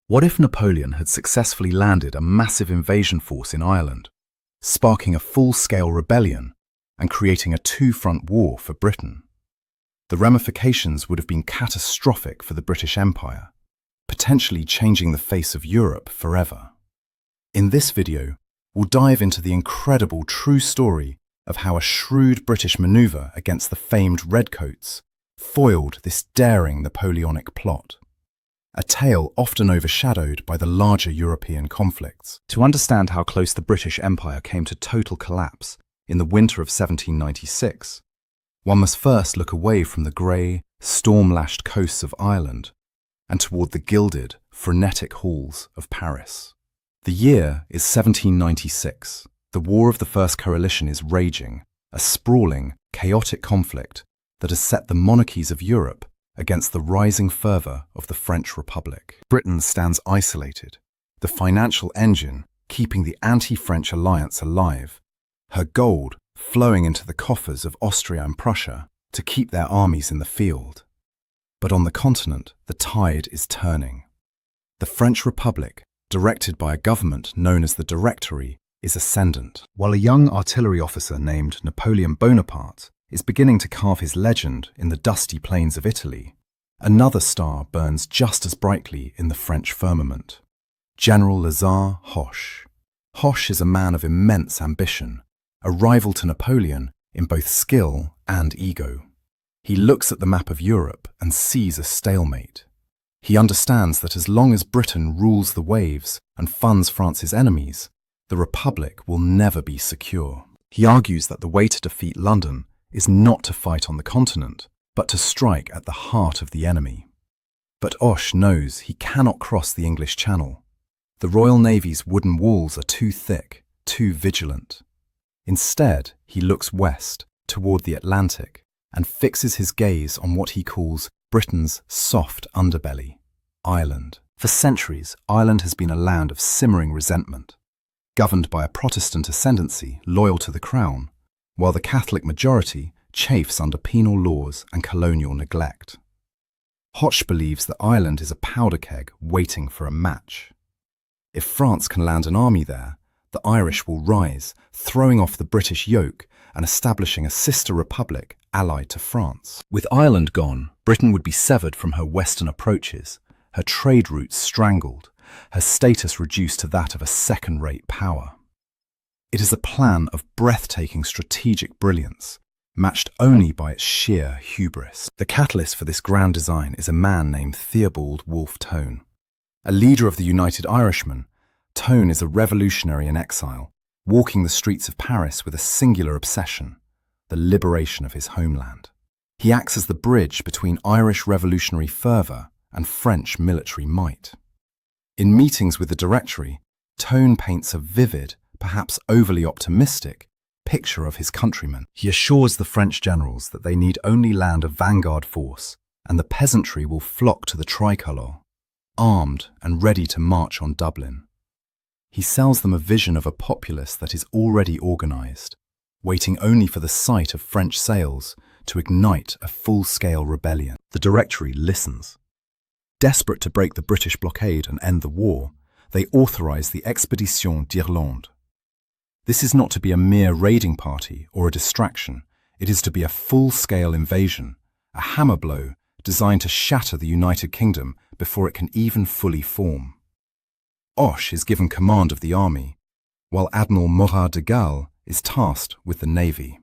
What if Napoleon had successfully landed a massive invasion force in Ireland, sparking a full-scale rebellion and creating a two-front war for Britain? The ramifications would have been catastrophic for the British Empire, potentially changing the face of Europe forever. In this video, we'll dive into the incredible true story of how a shrewd British maneuver against the famed Redcoats foiled this daring Napoleonic plot. A tale often overshadowed by the larger European conflicts. To understand how close the British Empire came to total collapse in the winter of 1796, one must first look away from the grey, storm-lashed coasts of Ireland and toward the gilded, frenetic halls of Paris. The year is 1796. The War of the First Coalition is raging, a sprawling, chaotic conflict that has set the monarchies of Europe against the rising fervour of the French Republic. Britain stands isolated, the financial engine keeping the anti-French alliance alive, her gold flowing into the coffers of Austria and Prussia to keep their armies in the field. But on the continent, the tide is turning. The French Republic, directed by a government known as the Directory, is ascendant, while a young artillery officer named Napoleon Bonaparte is beginning to carve his legend in the dusty plains of Italy. Another star burns just as brightly in the French firmament. General Lazare Hoche. Hoche is a man of immense ambition, a rival to Napoleon in both skill and ego. He looks at the map of Europe and sees a stalemate. He understands that as long as Britain rules the waves and funds France's enemies, the Republic will never be secure. He argues that the way to defeat London is not to fight on the continent, but to strike at the heart of the enemy. But Hoche knows he cannot cross the English Channel. The Royal Navy's wooden walls are too thick, too vigilant. Instead, he looks west, toward the Atlantic, and fixes his gaze on what he calls Britain's soft underbelly, Ireland. For centuries, Ireland has been a land of simmering resentment, governed by a Protestant ascendancy loyal to the Crown, while the Catholic majority chafes under penal laws and colonial neglect. Hoche believes that Ireland is a powder keg waiting for a match. If France can land an army there, the Irish will rise, throwing off the British yoke and establishing a sister republic allied to France. With Ireland gone, Britain would be severed from her western approaches, her trade routes strangled, her status reduced to that of a second-rate power. It is a plan of breathtaking strategic brilliance, matched only by its sheer hubris. The catalyst for this grand design is a man named Theobald Wolfe Tone. A leader of the United Irishmen, Tone is a revolutionary in exile, walking the streets of Paris with a singular obsession: the liberation of his homeland. He acts as the bridge between Irish revolutionary fervour and French military might. In meetings with the Directory, Tone paints a vivid, perhaps overly optimistic, picture of his countrymen. He assures the French generals that they need only land a vanguard force, and the peasantry will flock to the tricolour, armed and ready to march on Dublin. He sells them a vision of a populace that is already organised, waiting only for the sight of French sails to ignite a full-scale rebellion. The Directory listens. Desperate to break the British blockade and end the war, they authorise the Expédition d'Irlande. This is not to be a mere raiding party or a distraction. It is to be a full-scale invasion, a hammer blow designed to shatter the United Kingdom before it can even fully form. Hoche is given command of the army, while Admiral Morat de Galle is tasked with the navy.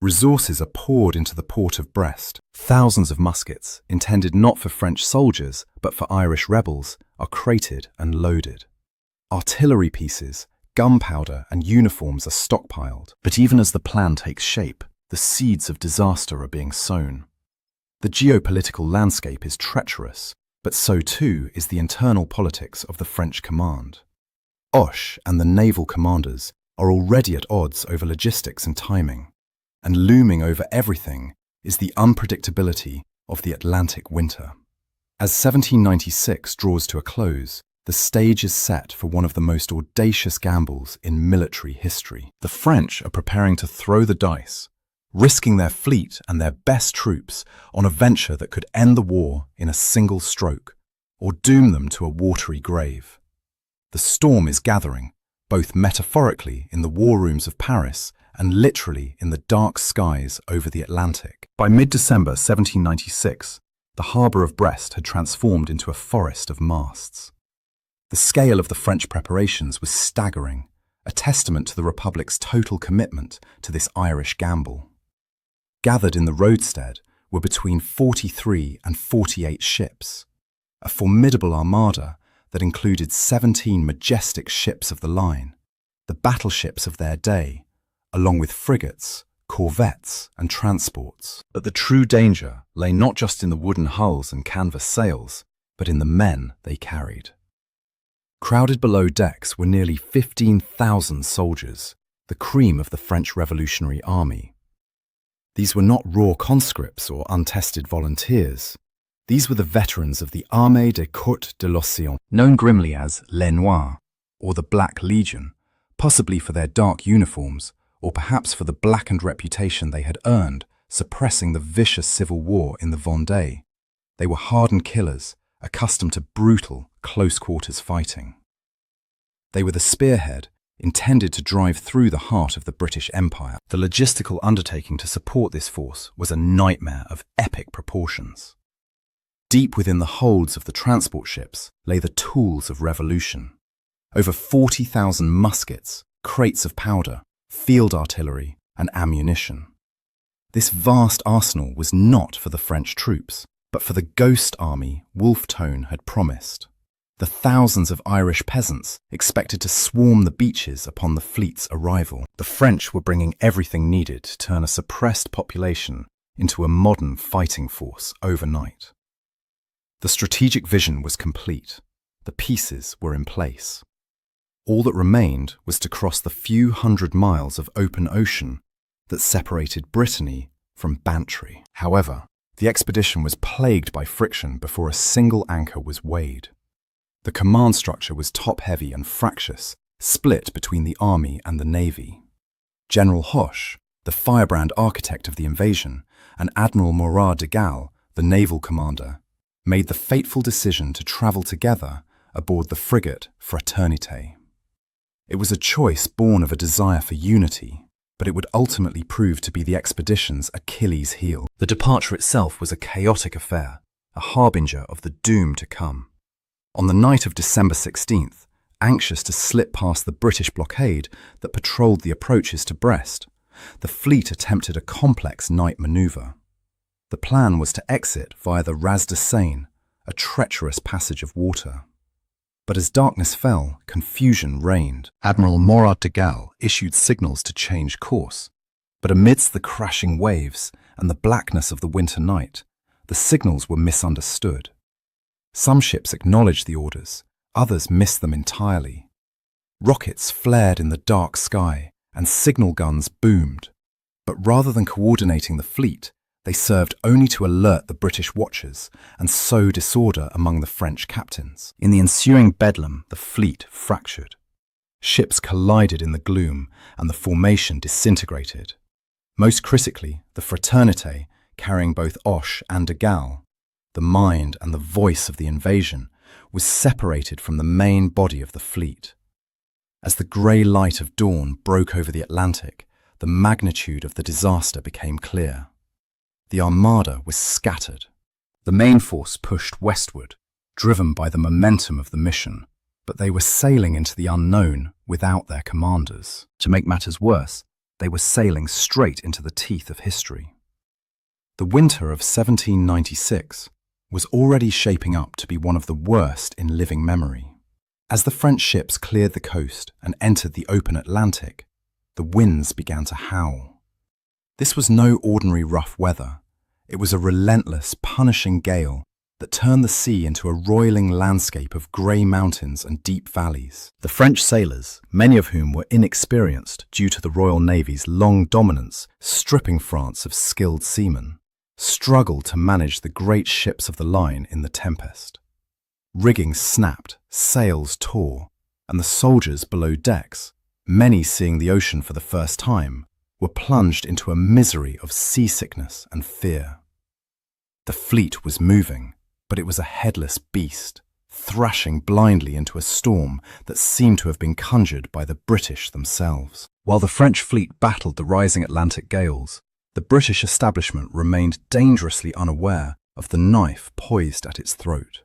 Resources are poured into the port of Brest. Thousands of muskets, intended not for French soldiers but for Irish rebels, are crated and loaded. Artillery pieces, gunpowder and uniforms are stockpiled. But even as the plan takes shape, the seeds of disaster are being sown. The geopolitical landscape is treacherous, but so too is the internal politics of the French command. Hoche and the naval commanders are already at odds over logistics and timing, and looming over everything is the unpredictability of the Atlantic winter. As 1796 draws to a close, the stage is set for one of the most audacious gambles in military history. The French are preparing to throw the dice, risking their fleet and their best troops on a venture that could end the war in a single stroke, or doom them to a watery grave. The storm is gathering, both metaphorically in the war rooms of Paris and literally in the dark skies over the Atlantic. By mid-December 1796, the harbour of Brest had transformed into a forest of masts. The scale of the French preparations was staggering, a testament to the Republic's total commitment to this Irish gamble. Gathered in the roadstead were between 43 and 48 ships, a formidable armada that included 17 majestic ships of the line, the battleships of their day, along with frigates, corvettes and transports. But the true danger lay not just in the wooden hulls and canvas sails, but in the men they carried. Crowded below decks were nearly 15,000 soldiers, the cream of the French Revolutionary Army. These were not raw conscripts or untested volunteers. These were the veterans of the Armée des Côtes de l'Océan, known grimly as Les Noirs, or the Black Legion, possibly for their dark uniforms, or perhaps for the blackened reputation they had earned suppressing the vicious civil war in the Vendée. They were hardened killers, accustomed to brutal, close-quarters fighting. They were the spearhead, intended to drive through the heart of the British Empire. The logistical undertaking to support this force was a nightmare of epic proportions. Deep within the holds of the transport ships lay the tools of revolution. Over 40,000 muskets, crates of powder, field artillery, and ammunition. This vast arsenal was not for the French troops, but for the ghost army Wolfe Tone had promised. The thousands of Irish peasants expected to swarm the beaches upon the fleet's arrival. The French were bringing everything needed to turn a suppressed population into a modern fighting force overnight. The strategic vision was complete. The pieces were in place. All that remained was to cross the few hundred miles of open ocean that separated Brittany from Bantry. However, the expedition was plagued by friction before a single anchor was weighed. The command structure was top-heavy and fractious, split between the army and the navy. General Hoche, the firebrand architect of the invasion, and Admiral Morat de Galle, the naval commander, made the fateful decision to travel together aboard the frigate Fraternité. It was a choice born of a desire for unity, but it would ultimately prove to be the expedition's Achilles' heel. The departure itself was a chaotic affair, a harbinger of the doom to come. On the night of December 16th, anxious to slip past the British blockade that patrolled the approaches to Brest, the fleet attempted a complex night manoeuvre. The plan was to exit via the Raz de Seine, a treacherous passage of water. But as darkness fell, confusion reigned. Admiral Morat de Galle issued signals to change course, but amidst the crashing waves and the blackness of the winter night, the signals were misunderstood. Some ships acknowledged the orders, others missed them entirely. Rockets flared in the dark sky and signal guns boomed, but rather than coordinating the fleet, they served only to alert the British watchers and sow disorder among the French captains. In the ensuing bedlam, the fleet fractured. Ships collided in the gloom and the formation disintegrated. Most critically, the Fraternité, carrying both Hoche and de Galle, the mind and the voice of the invasion, was separated from the main body of the fleet. As the grey light of dawn broke over the Atlantic, the magnitude of the disaster became clear. The armada was scattered. The main force pushed westward, driven by the momentum of the mission, but they were sailing into the unknown without their commanders. To make matters worse, they were sailing straight into the teeth of history. The winter of 1796 was already shaping up to be one of the worst in living memory. As the French ships cleared the coast and entered the open Atlantic, the winds began to howl. This was no ordinary rough weather. It was a relentless, punishing gale that turned the sea into a roiling landscape of grey mountains and deep valleys. The French sailors, many of whom were inexperienced due to the Royal Navy's long dominance stripping France of skilled seamen, struggled to manage the great ships of the line in the tempest. Rigging snapped, sails tore, and the soldiers below decks, many seeing the ocean for the first time, were plunged into a misery of seasickness and fear. The fleet was moving, but it was a headless beast, thrashing blindly into a storm that seemed to have been conjured by the British themselves. While the French fleet battled the rising Atlantic gales, the British establishment remained dangerously unaware of the knife poised at its throat.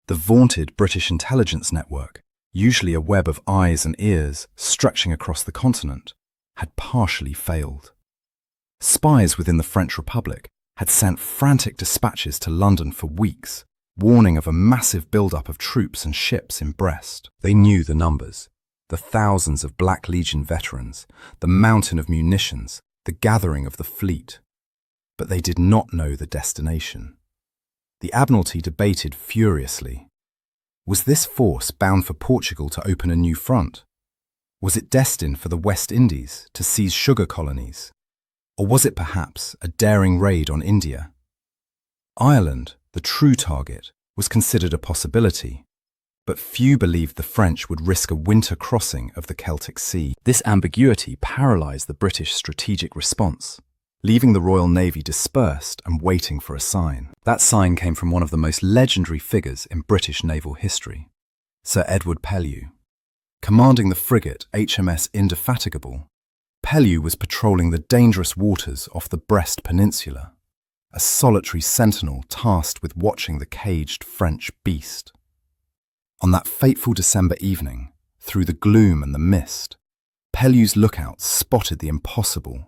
The vaunted British intelligence network, usually a web of eyes and ears stretching across the continent, had partially failed. Spies within the French Republic had sent frantic dispatches to London for weeks, warning of a massive build-up of troops and ships in Brest. They knew the numbers, the thousands of Black Legion veterans, the mountain of munitions, the gathering of the fleet. But they did not know the destination. The Admiralty debated furiously. Was this force bound for Portugal to open a new front? Was it destined for the West Indies to seize sugar colonies? Or was it perhaps a daring raid on India? Ireland, the true target, was considered a possibility, but few believed the French would risk a winter crossing of the Celtic Sea. This ambiguity paralysed the British strategic response, leaving the Royal Navy dispersed and waiting for a sign. That sign came from one of the most legendary figures in British naval history, Sir Edward Pellew. Commanding the frigate HMS Indefatigable, Pellew was patrolling the dangerous waters off the Brest Peninsula, a solitary sentinel tasked with watching the caged French beast. On that fateful December evening, through the gloom and the mist, Pellew's lookout spotted the impossible,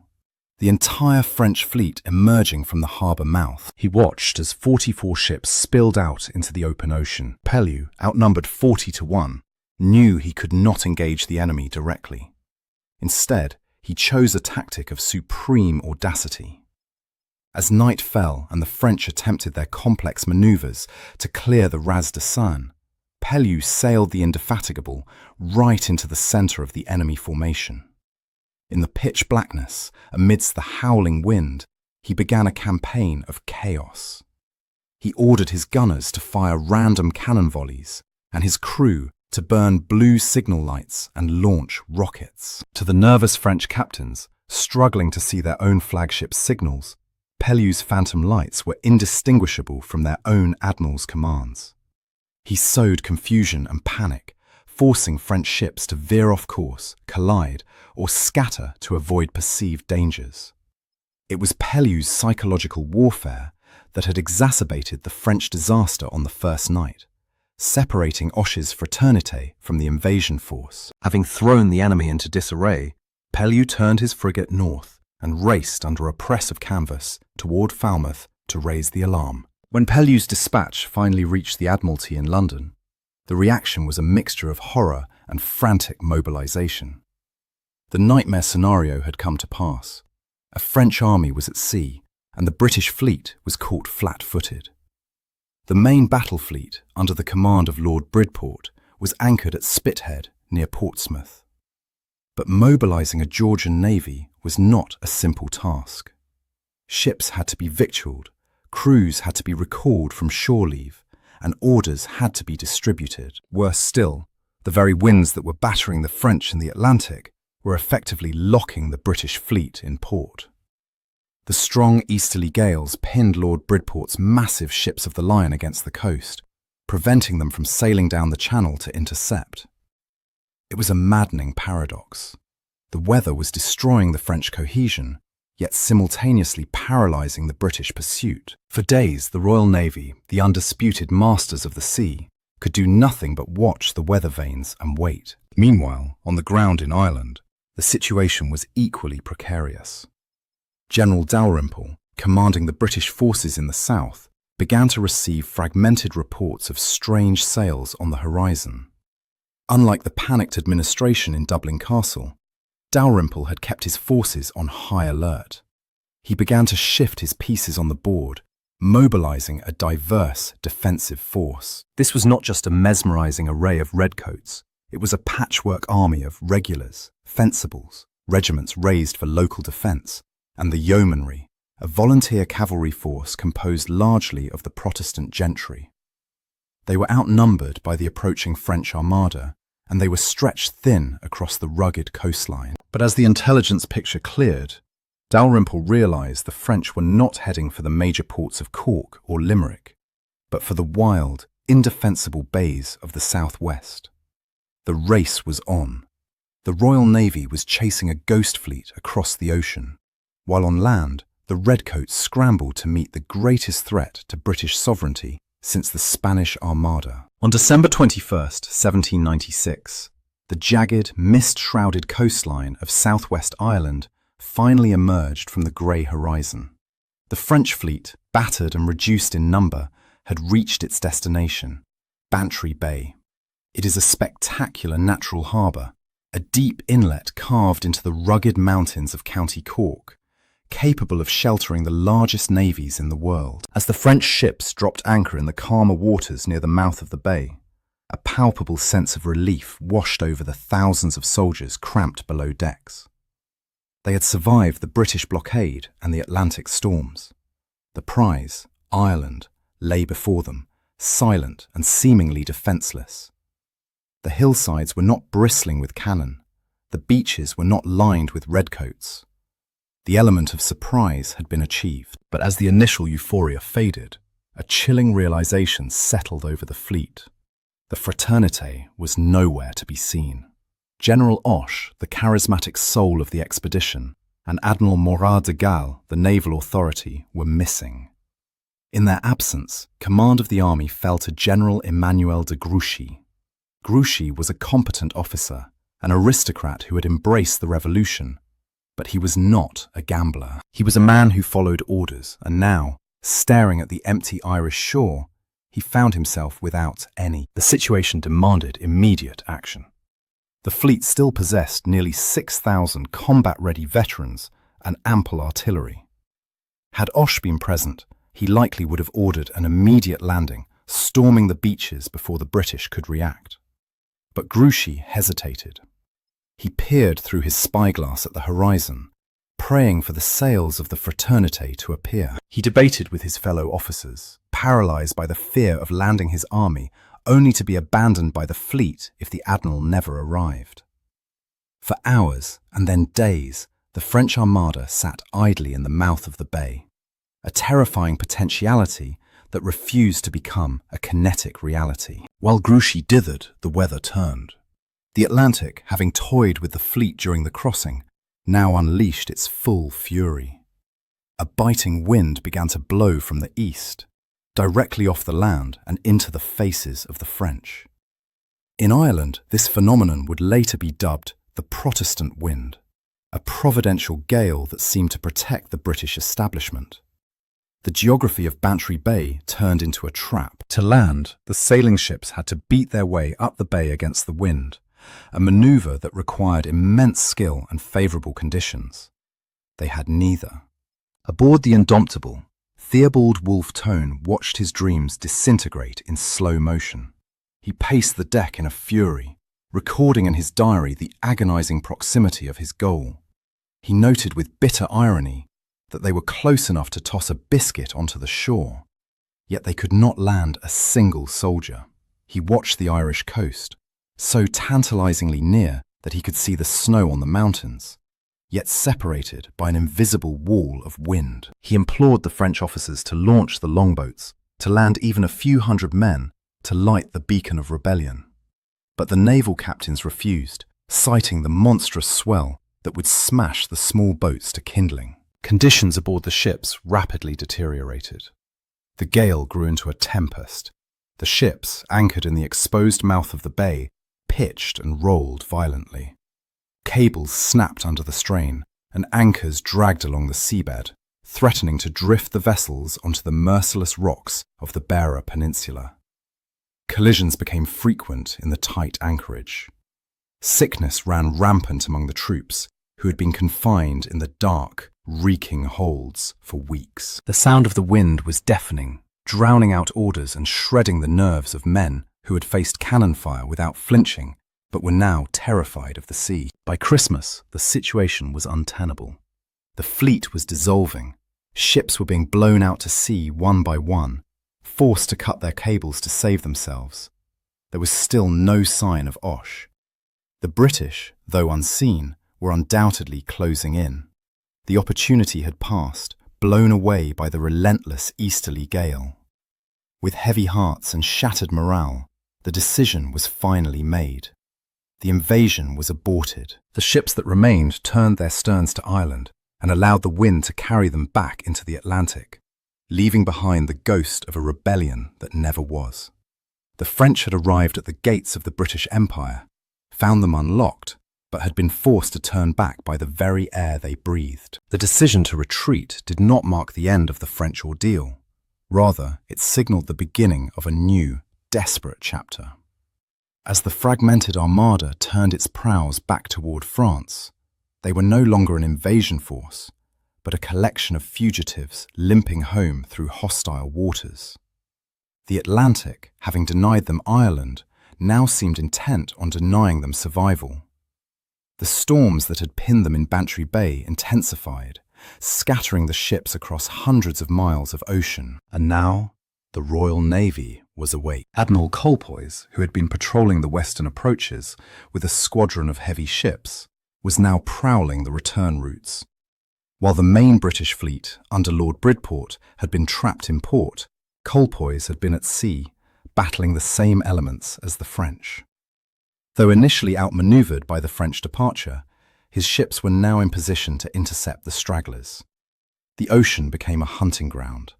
the entire French fleet emerging from the harbour mouth. He watched as 44 ships spilled out into the open ocean. Pellew, outnumbered 40-1, knew he could not engage the enemy directly. Instead, he chose a tactic of supreme audacity. As night fell and the French attempted their complex manoeuvres to clear the Ras de Seine, Pellew sailed the Indefatigable right into the centre of the enemy formation. In the pitch blackness, amidst the howling wind, he began a campaign of chaos. He ordered his gunners to fire random cannon volleys and his crew to burn blue signal lights and launch rockets. To the nervous French captains, struggling to see their own flagship's signals, Pellew's phantom lights were indistinguishable from their own admiral's commands. He sowed confusion and panic, forcing French ships to veer off course, collide, or scatter to avoid perceived dangers. It was Pellew's psychological warfare that had exacerbated the French disaster on the first night, separating Hoche's fraternité from the invasion force. Having thrown the enemy into disarray, Pellew turned his frigate north and raced under a press of canvas toward Falmouth to raise the alarm. When Pellew's dispatch finally reached the Admiralty in London, the reaction was a mixture of horror and frantic mobilization. The nightmare scenario had come to pass. A French army was at sea, and the British fleet was caught flat-footed. The main battle fleet, under the command of Lord Bridport, was anchored at Spithead, near Portsmouth. But mobilizing a Georgian navy was not a simple task. Ships had to be victualled, crews had to be recalled from shore leave, and orders had to be distributed. Worse still, the very winds that were battering the French in the Atlantic were effectively locking the British fleet in port. The strong easterly gales pinned Lord Bridport's massive ships of the line against the coast, preventing them from sailing down the channel to intercept. It was a maddening paradox. The weather was destroying the French cohesion, yet simultaneously paralysing the British pursuit. For days, the Royal Navy, the undisputed masters of the sea, could do nothing but watch the weather vanes and wait. Meanwhile, on the ground in Ireland, the situation was equally precarious. General Dalrymple, commanding the British forces in the south, began to receive fragmented reports of strange sails on the horizon. Unlike the panicked administration in Dublin Castle, Dalrymple had kept his forces on high alert. He began to shift his pieces on the board, mobilizing a diverse defensive force. This was not just a mesmerizing array of redcoats. It was a patchwork army of regulars, fencibles, regiments raised for local defense, and the yeomanry, a volunteer cavalry force composed largely of the Protestant gentry. They were outnumbered by the approaching French armada, and they were stretched thin across the rugged coastline. But as the intelligence picture cleared, Dalrymple realized the French were not heading for the major ports of Cork or Limerick, but for the wild, indefensible bays of the southwest. The race was on. The Royal Navy was chasing a ghost fleet across the ocean, while on land, the Redcoats scrambled to meet the greatest threat to British sovereignty since the Spanish Armada. On December 21st, 1796, the jagged, mist-shrouded coastline of southwest Ireland finally emerged from the grey horizon. The French fleet, battered and reduced in number, had reached its destination, Bantry Bay. It is a spectacular natural harbour, a deep inlet carved into the rugged mountains of County Cork, capable of sheltering the largest navies in the world. As the French ships dropped anchor in the calmer waters near the mouth of the bay, a palpable sense of relief washed over the thousands of soldiers cramped below decks. They had survived the British blockade and the Atlantic storms. The prize, Ireland, lay before them, silent and seemingly defenceless. The hillsides were not bristling with cannon. The beaches were not lined with redcoats. The element of surprise had been achieved, but as the initial euphoria faded, a chilling realization settled over the fleet. The Fraternité was nowhere to be seen. General Osh, the charismatic soul of the expedition, and Admiral Morat de Galle, the naval authority, were missing. In their absence, command of the army fell to General Emmanuel de Grouchy. Grouchy was a competent officer, an aristocrat who had embraced the revolution, but he was not a gambler. He was a man who followed orders, and now, staring at the empty Irish shore, he found himself without any. The situation demanded immediate action. The fleet still possessed nearly 6,000 combat-ready veterans and ample artillery. Had Osh been present, he likely would have ordered an immediate landing, storming the beaches before the British could react. But Grouchy hesitated. He peered through his spyglass at the horizon, praying for the sails of the Fraternité to appear. He debated with his fellow officers, paralyzed by the fear of landing his army, only to be abandoned by the fleet if the admiral never arrived. For hours, and then days, the French Armada sat idly in the mouth of the bay, a terrifying potentiality that refused to become a kinetic reality. While Grouchy dithered, the weather turned. The Atlantic, having toyed with the fleet during the crossing, now unleashed its full fury. A biting wind began to blow from the east, directly off the land and into the faces of the French. In Ireland, this phenomenon would later be dubbed the Protestant wind, a providential gale that seemed to protect the British establishment. The geography of Bantry Bay turned into a trap. To land, the sailing ships had to beat their way up the bay against the wind, a maneuver that required immense skill and favourable conditions. They had neither. Aboard the Indomitable, Theobald Wolfe Tone watched his dreams disintegrate in slow motion. He paced the deck in a fury, recording in his diary the agonizing proximity of his goal. He noted with bitter irony that they were close enough to toss a biscuit onto the shore, yet they could not land a single soldier. He watched the Irish coast, so tantalizingly near that he could see the snow on the mountains, yet separated by an invisible wall of wind. He implored the French officers to launch the longboats, to land even a few hundred men, to light the beacon of rebellion. But the naval captains refused, citing the monstrous swell that would smash the small boats to kindling. Conditions aboard the ships rapidly deteriorated. The gale grew into a tempest. The ships, anchored in the exposed mouth of the bay, pitched and rolled violently. Cables snapped under the strain, and anchors dragged along the seabed, threatening to drift the vessels onto the merciless rocks of the Beara Peninsula. Collisions became frequent in the tight anchorage. Sickness ran rampant among the troops, who had been confined in the dark, reeking holds for weeks. The sound of the wind was deafening, drowning out orders and shredding the nerves of men who had faced cannon fire without flinching, but were now terrified of the sea. By Christmas, the situation was untenable. The fleet was dissolving. Ships were being blown out to sea one by one, forced to cut their cables to save themselves. There was still no sign of Osh. The British, though unseen, were undoubtedly closing in. The opportunity had passed, blown away by the relentless easterly gale. With heavy hearts and shattered morale, the decision was finally made. The invasion was aborted. The ships that remained turned their sterns to Ireland and allowed the wind to carry them back into the Atlantic, leaving behind the ghost of a rebellion that never was. The French had arrived at the gates of the British Empire, found them unlocked, but had been forced to turn back by the very air they breathed. The decision to retreat did not mark the end of the French ordeal. Rather, it signaled the beginning of a new, desperate chapter. As the fragmented armada turned its prows back toward France, they were no longer an invasion force, but a collection of fugitives limping home through hostile waters. The Atlantic, having denied them Ireland, now seemed intent on denying them survival. The storms that had pinned them in Bantry Bay intensified, scattering the ships across hundreds of miles of ocean. And now, the Royal Navy was awake. Admiral Colpoys, who had been patrolling the western approaches with a squadron of heavy ships, was now prowling the return routes. While the main British fleet, under Lord Bridport, had been trapped in port, Colpoys had been at sea, battling the same elements as the French. Though initially outmaneuvered by the French departure, his ships were now in position to intercept the stragglers. The ocean became a hunting ground.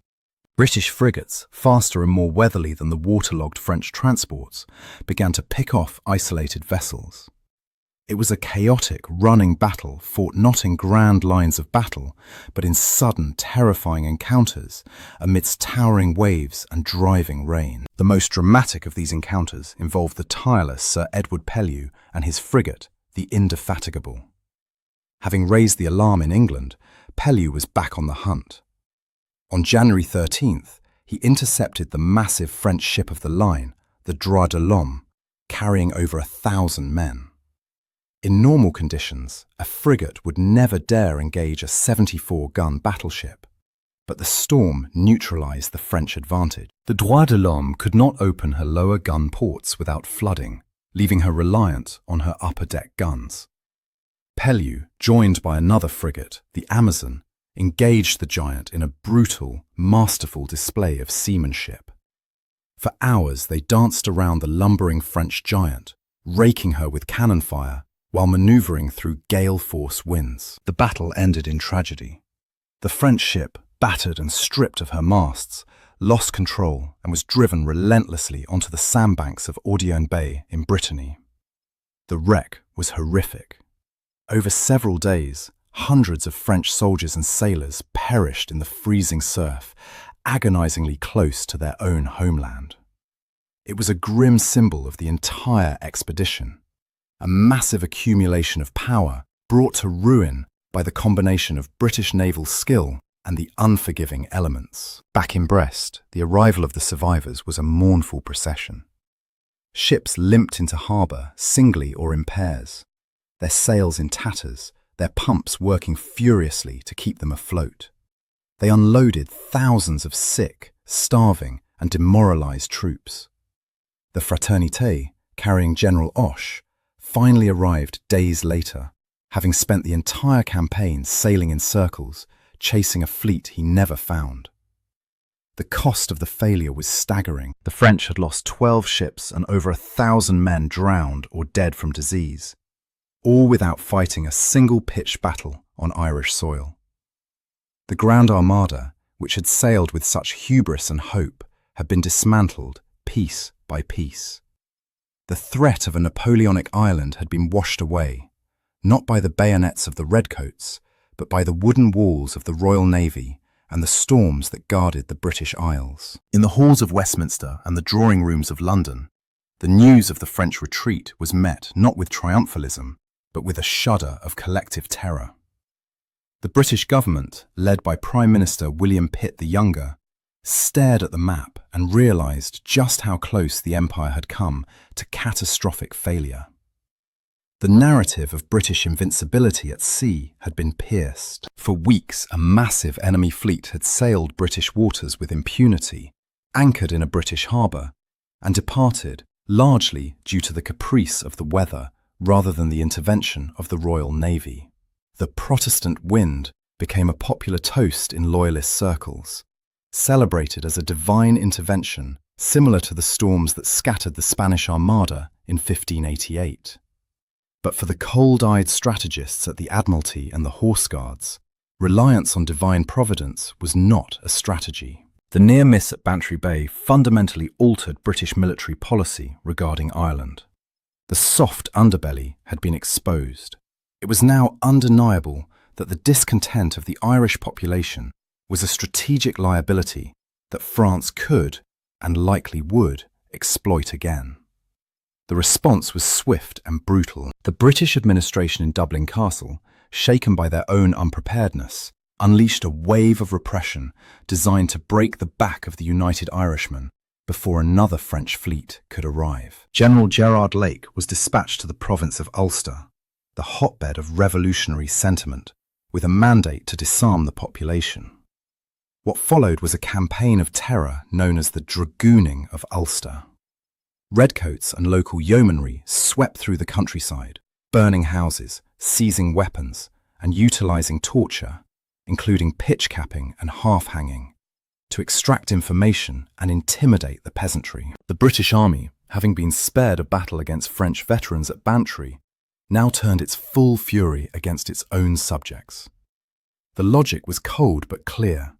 British frigates, faster and more weatherly than the waterlogged French transports, began to pick off isolated vessels. It was a chaotic, running battle fought not in grand lines of battle, but in sudden, terrifying encounters amidst towering waves and driving rain. The most dramatic of these encounters involved the tireless Sir Edward Pellew and his frigate, the Indefatigable. Having raised the alarm in England, Pellew was back on the hunt. On January 13th, he intercepted the massive French ship of the line, the Droit de l'Homme, carrying over 1,000 men. In normal conditions, a frigate would never dare engage a 74-gun battleship, but the storm neutralized the French advantage. The Droit de l'Homme could not open her lower gun ports without flooding, leaving her reliant on her upper deck guns. Pellew, joined by another frigate, the Amazon, engaged the giant in a brutal, masterful display of seamanship. For hours they danced around the lumbering French giant, raking her with cannon fire, while maneuvering through gale-force winds. The battle ended in tragedy. The French ship, battered and stripped of her masts, lost control and was driven relentlessly onto the sandbanks of Ordeon Bay in Brittany. The wreck was horrific. Over several days, hundreds of French soldiers and sailors perished in the freezing surf, agonizingly close to their own homeland. It was a grim symbol of the entire expedition, a massive accumulation of power brought to ruin by the combination of British naval skill and the unforgiving elements. Back in Brest, the arrival of the survivors was a mournful procession. Ships limped into harbour singly or in pairs, their sails in tatters, their pumps working furiously to keep them afloat. They unloaded thousands of sick, starving and demoralised troops. The Fraternité, carrying General Hoche, finally arrived days later, having spent the entire campaign sailing in circles, chasing a fleet he never found. The cost of the failure was staggering. The French had lost 12 ships and over 1,000 men drowned or dead from disease, all without fighting a single pitched battle on Irish soil. The Grand Armada, which had sailed with such hubris and hope, had been dismantled piece by piece. The threat of a Napoleonic Ireland had been washed away, not by the bayonets of the Redcoats, but by the wooden walls of the Royal Navy and the storms that guarded the British Isles. In the halls of Westminster and the drawing rooms of London, the news of the French retreat was met not with triumphalism, but with a shudder of collective terror. The British government, led by Prime Minister William Pitt the Younger, stared at the map and realised just how close the Empire had come to catastrophic failure. The narrative of British invincibility at sea had been pierced. For weeks, a massive enemy fleet had sailed British waters with impunity, anchored in a British harbour, and departed largely due to the caprice of the weather rather than the intervention of the Royal Navy. The Protestant wind became a popular toast in loyalist circles, celebrated as a divine intervention similar to the storms that scattered the Spanish Armada in 1588. But for the cold-eyed strategists at the Admiralty and the Horse Guards, reliance on divine providence was not a strategy. The near miss at Bantry Bay fundamentally altered British military policy regarding Ireland. The soft underbelly had been exposed. It was now undeniable that the discontent of the Irish population was a strategic liability that France could, and likely would, exploit again. The response was swift and brutal. The British administration in Dublin Castle, shaken by their own unpreparedness, unleashed a wave of repression designed to break the back of the United Irishmen before another French fleet could arrive. General Gerard Lake was dispatched to the province of Ulster, the hotbed of revolutionary sentiment, with a mandate to disarm the population. What followed was a campaign of terror known as the Dragooning of Ulster. Redcoats and local yeomanry swept through the countryside, burning houses, seizing weapons, and utilising torture, including pitch-capping and half-hanging, to extract information and intimidate the peasantry. The British Army, having been spared a battle against French veterans at Bantry, now turned its full fury against its own subjects. The logic was cold but clear.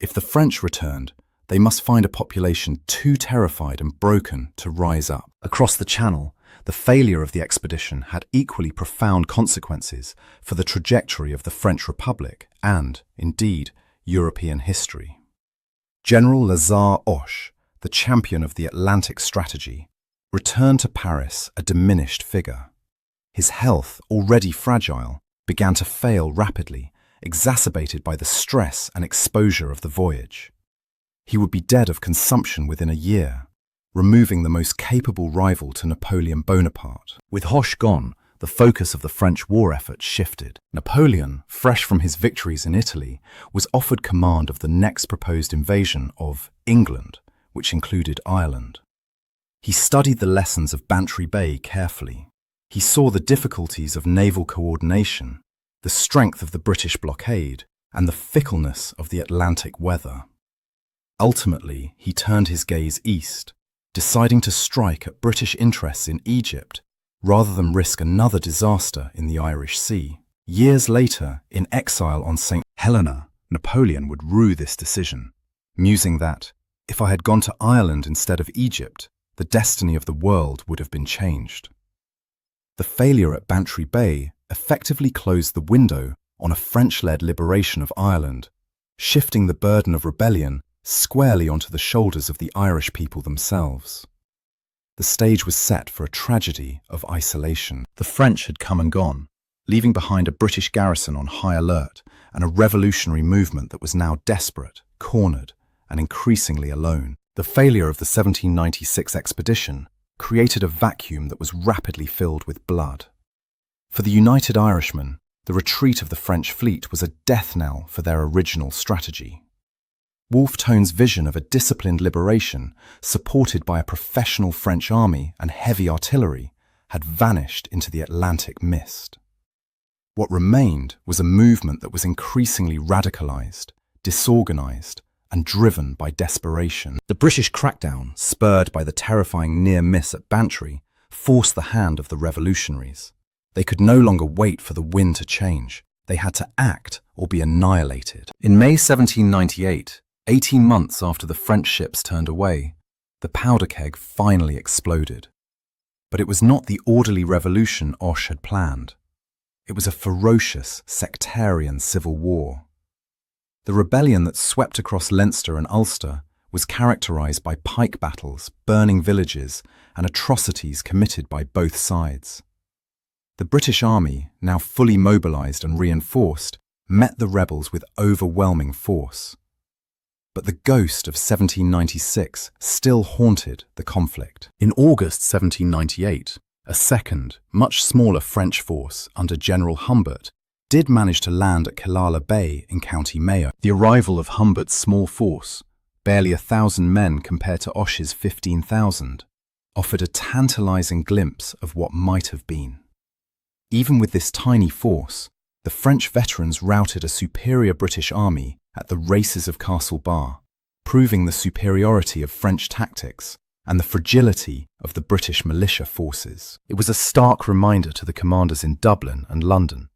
If the French returned, they must find a population too terrified and broken to rise up. Across the Channel, the failure of the expedition had equally profound consequences for the trajectory of the French Republic and, indeed, European history. General Lazare Hoche, the champion of the Atlantic strategy, returned to Paris a diminished figure. His health, already fragile, began to fail rapidly, exacerbated by the stress and exposure of the voyage. He would be dead of consumption within a year, removing the most capable rival to Napoleon Bonaparte. With Hoche gone, the focus of the French war effort shifted. Napoleon, fresh from his victories in Italy, was offered command of the next proposed invasion of England, which included Ireland. He studied the lessons of Bantry Bay carefully. He saw the difficulties of naval coordination, the strength of the British blockade, and the fickleness of the Atlantic weather. Ultimately, he turned his gaze east, deciding to strike at British interests in Egypt rather than risk another disaster in the Irish Sea. Years later, in exile on St. Helena, Napoleon would rue this decision, musing that, if I had gone to Ireland instead of Egypt, the destiny of the world would have been changed. The failure at Bantry Bay effectively closed the window on a French-led liberation of Ireland, shifting the burden of rebellion squarely onto the shoulders of the Irish people themselves. The stage was set for a tragedy of isolation. The French had come and gone, leaving behind a British garrison on high alert and a revolutionary movement that was now desperate, cornered, and increasingly alone. The failure of the 1796 expedition created a vacuum that was rapidly filled with blood. For the United Irishmen, the retreat of the French fleet was a death knell for their original strategy. Wolfe Tone's vision of a disciplined liberation, supported by a professional French army and heavy artillery, had vanished into the Atlantic mist. What remained was a movement that was increasingly radicalized, disorganized, and driven by desperation. The British crackdown, spurred by the terrifying near miss at Bantry, forced the hand of the revolutionaries. They could no longer wait for the wind to change. They had to act or be annihilated. In May 1798, 18 months after the French ships turned away, the powder keg finally exploded. But it was not the orderly revolution Hoche had planned. It was a ferocious, sectarian civil war. The rebellion that swept across Leinster and Ulster was characterized by pike battles, burning villages, and atrocities committed by both sides. The British Army, now fully mobilized and reinforced, met the rebels with overwhelming force. But the ghost of 1796 still haunted the conflict. In August 1798, a second, much smaller French force under General Humbert did manage to land at Killala Bay in County Mayo. The arrival of Humbert's small force, barely 1,000 men compared to Hoche's 15,000, offered a tantalizing glimpse of what might have been. Even with this tiny force, the French veterans routed a superior British army at the races of Castle Bar, proving the superiority of French tactics and the fragility of the British militia forces. It was a stark reminder to the commanders in Dublin and London.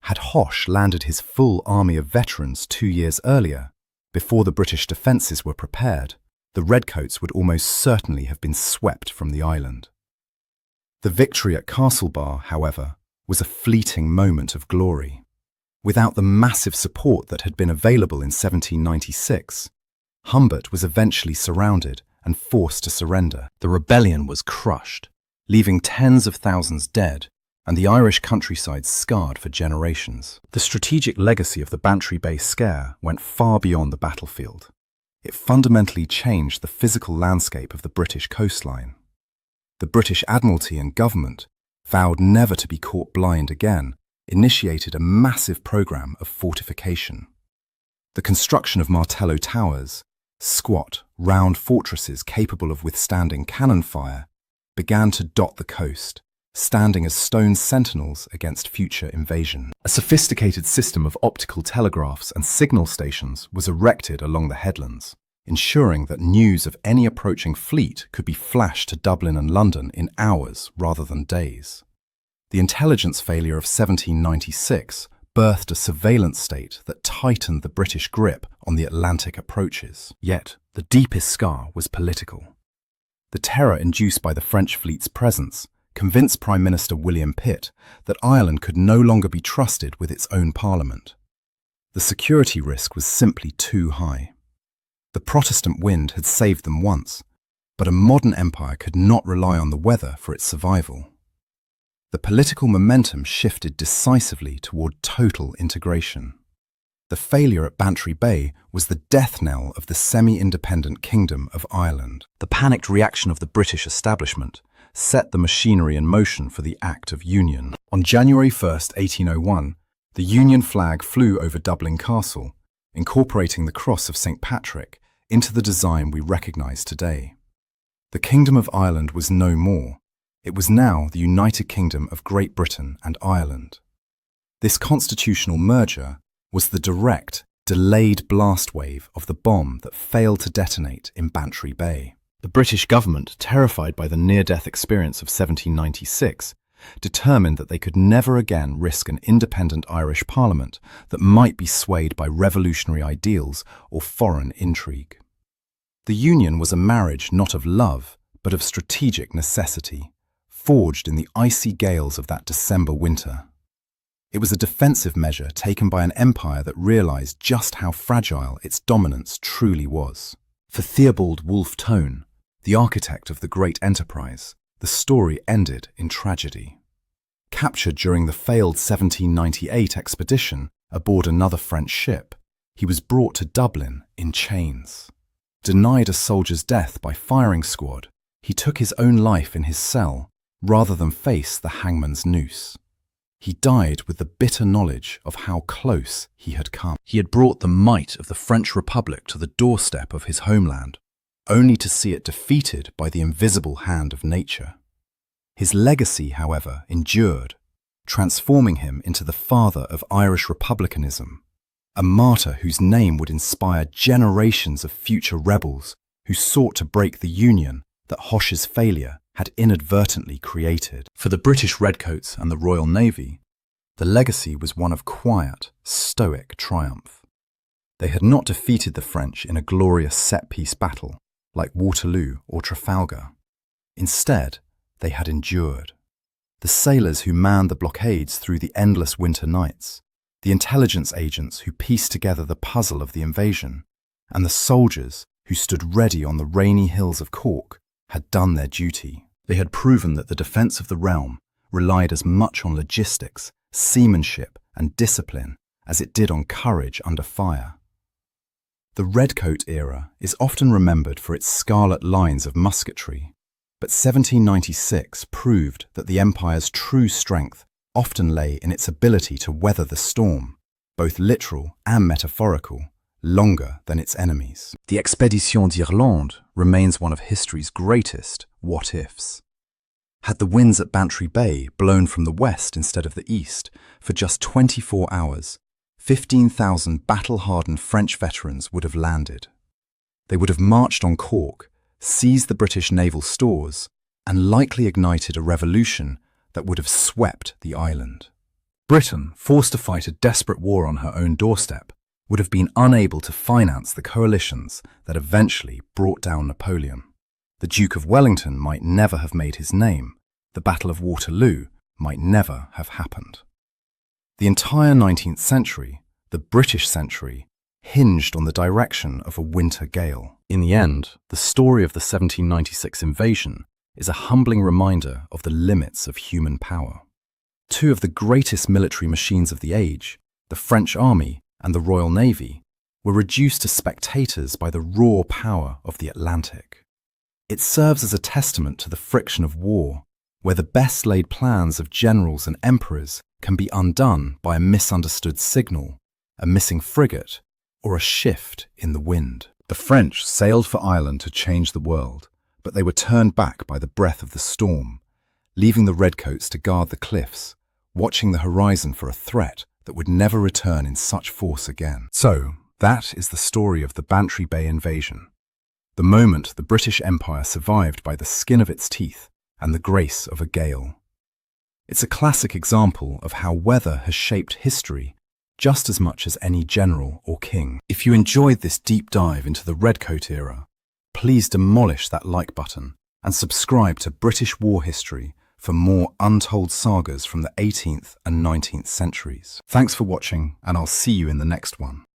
Had Hoche landed his full army of veterans 2 years earlier, before the British defences were prepared, the Redcoats would almost certainly have been swept from the island. The victory at Castlebar, however, was a fleeting moment of glory. Without the massive support that had been available in 1796, Humbert was eventually surrounded and forced to surrender. The rebellion was crushed, leaving tens of thousands dead and the Irish countryside scarred for generations. The strategic legacy of the Bantry Bay scare went far beyond the battlefield. It fundamentally changed the physical landscape of the British coastline. The British Admiralty and government, vowed never to be caught blind again, initiated a massive program of fortification. The construction of Martello towers, squat, round fortresses capable of withstanding cannon fire, began to dot the coast, standing as stone sentinels against future invasion. A sophisticated system of optical telegraphs and signal stations was erected along the headlands, ensuring that news of any approaching fleet could be flashed to Dublin and London in hours rather than days. The intelligence failure of 1796 birthed a surveillance state that tightened the British grip on the Atlantic approaches. Yet, the deepest scar was political. The terror induced by the French fleet's presence convinced Prime Minister William Pitt that Ireland could no longer be trusted with its own parliament. The security risk was simply too high. The Protestant wind had saved them once, but a modern empire could not rely on the weather for its survival. The political momentum shifted decisively toward total integration. The failure at Bantry Bay was the death knell of the semi-independent Kingdom of Ireland. The panicked reaction of the British establishment set the machinery in motion for the Act of Union. On January 1, 1801, the Union flag flew over Dublin Castle, incorporating the cross of St. Patrick into the design we recognise today. The Kingdom of Ireland was no more. It was now the United Kingdom of Great Britain and Ireland. This constitutional merger was the direct, delayed blast wave of the bomb that failed to detonate in Bantry Bay. The British government, terrified by the near-death experience of 1796, determined that they could never again risk an independent Irish parliament that might be swayed by revolutionary ideals or foreign intrigue. The union was a marriage not of love, but of strategic necessity, forged in the icy gales of that December winter. It was a defensive measure taken by an empire that realized just how fragile its dominance truly was. For Theobald Wolfe Tone, the architect of the great enterprise, the story ended in tragedy. Captured during the failed 1798 expedition aboard another French ship, he was brought to Dublin in chains. Denied a soldier's death by firing squad, he took his own life in his cell rather than face the hangman's noose. He died with the bitter knowledge of how close he had come. He had brought the might of the French Republic to the doorstep of his homeland, only to see it defeated by the invisible hand of nature. His legacy, however, endured, transforming him into the father of Irish republicanism, a martyr whose name would inspire generations of future rebels who sought to break the union that Hoche's failure had inadvertently created. For the British Redcoats and the Royal Navy, the legacy was one of quiet, stoic triumph. They had not defeated the French in a glorious set-piece battle like Waterloo or Trafalgar. Instead, they had endured. The sailors who manned the blockades through the endless winter nights, the intelligence agents who pieced together the puzzle of the invasion, and the soldiers who stood ready on the rainy hills of Cork had done their duty. They had proven that the defence of the realm relied as much on logistics, seamanship, and discipline as it did on courage under fire. The Redcoat era is often remembered for its scarlet lines of musketry, but 1796 proved that the Empire's true strength often lay in its ability to weather the storm, both literal and metaphorical, longer than its enemies. The Expédition d'Irlande remains one of history's greatest what-ifs. Had the winds at Bantry Bay blown from the west instead of the east for just 24 hours, 15,000 battle-hardened French veterans would have landed. They would have marched on Cork, seized the British naval stores, and likely ignited a revolution that would have swept the island. Britain, forced to fight a desperate war on her own doorstep, would have been unable to finance the coalitions that eventually brought down Napoleon. The Duke of Wellington might never have made his name. The Battle of Waterloo might never have happened. The entire 19th century, the British century, hinged on the direction of a winter gale. In the end, the story of the 1796 invasion is a humbling reminder of the limits of human power. Two of the greatest military machines of the age, the French Army and the Royal Navy, were reduced to spectators by the raw power of the Atlantic. It serves as a testament to the friction of war, where the best-laid plans of generals and emperors can be undone by a misunderstood signal, a missing frigate, or a shift in the wind. The French sailed for Ireland to change the world, but they were turned back by the breath of the storm, leaving the Redcoats to guard the cliffs, watching the horizon for a threat that would never return in such force again. So, that is the story of the Bantry Bay invasion. The moment the British Empire survived by the skin of its teeth and the grace of a gale. It's a classic example of how weather has shaped history just as much as any general or king. If you enjoyed this deep dive into the Redcoat era, please demolish that like button and subscribe to British War History for more untold sagas from the 18th and 19th centuries. Thanks for watching, and I'll see you in the next one.